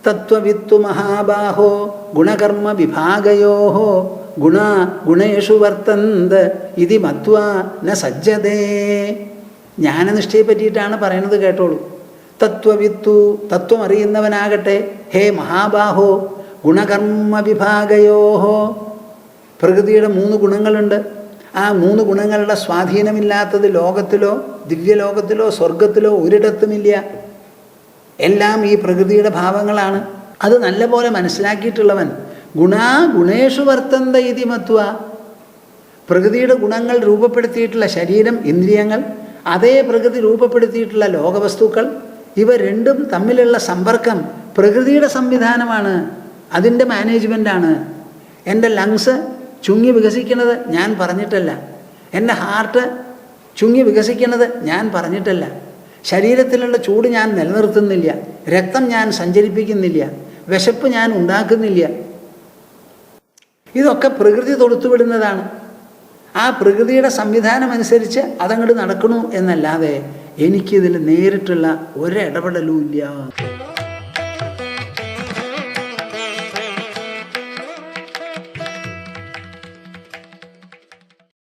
തത്വവിത്തു മഹാബാഹോ ഗുണകർമ്മ വിഭാഗയോ ഗുണേഷു വർത്തന്ത ഇതി മത്വാ ന സജ്ജതേ. ജ്ഞാനനിഷ്ഠയെ പറ്റിയിട്ടാണ് പറയുന്നത്, കേട്ടോളൂ. തത്വവിത്തു, തത്വം അറിയുന്നവനാകട്ടെ, ഹേ മഹാബാഹോ ഗുണകർമ്മ വിഭാഗയോ, പ്രകൃതിയുടെ 3 ഗുണങ്ങളുണ്ട്. ആ 3 ഗുണങ്ങളുടെ സ്വാധീനമില്ലാത്തത് ലോകത്തിലോ ദിവ്യലോകത്തിലോ സ്വർഗത്തിലോ ഒരിടത്തുമില്ല. എല്ലാം ഈ പ്രകൃതിയുടെ ഭാവങ്ങളാണ്. അത് നല്ലപോലെ മനസ്സിലാക്കിയിട്ടുള്ളവൻ ഗുണേഷു വർത്തന്ത ഇതി മത്വ, പ്രകൃതിയുടെ ഗുണങ്ങൾ രൂപപ്പെടുത്തിയിട്ടുള്ള ശരീരം, ഇന്ദ്രിയങ്ങൾ, അതേ പ്രകൃതി രൂപപ്പെടുത്തിയിട്ടുള്ള ലോകവസ്തുക്കൾ, ഇവ രണ്ടും തമ്മിലുള്ള സമ്പർക്കം പ്രകൃതിയുടെ സംവിധാനമാണ്, അതിൻ്റെ മാനേജ്മെൻ്റാണ്. എൻ്റെ ലങ്സ് ചുങ്ങി വികസിക്കുന്നത് ഞാൻ പറഞ്ഞിട്ടല്ല, എൻ്റെ ഹാർട്ട് ചുങ്ങി വികസിക്കുന്നത് ഞാൻ പറഞ്ഞിട്ടല്ല, ശരീരത്തിലുള്ള ചൂട് ഞാൻ നിലനിർത്തുന്നില്ല, രക്തം ഞാൻ സഞ്ചരിപ്പിക്കുന്നില്ല, വിശപ്പ് ഞാൻ ഉണ്ടാക്കുന്നില്ല. ഇതൊക്കെ പ്രകൃതി തൊടുത്തുവിടുന്നതാണ്. ആ പ്രകൃതിയുടെ സംവിധാനം അനുസരിച്ച് അതങ്ങോട്ട് നടക്കണു എന്നല്ലാതെ എനിക്കിതിൽ നേരിട്ടുള്ള ഒരിടപെടലും ഇല്ല.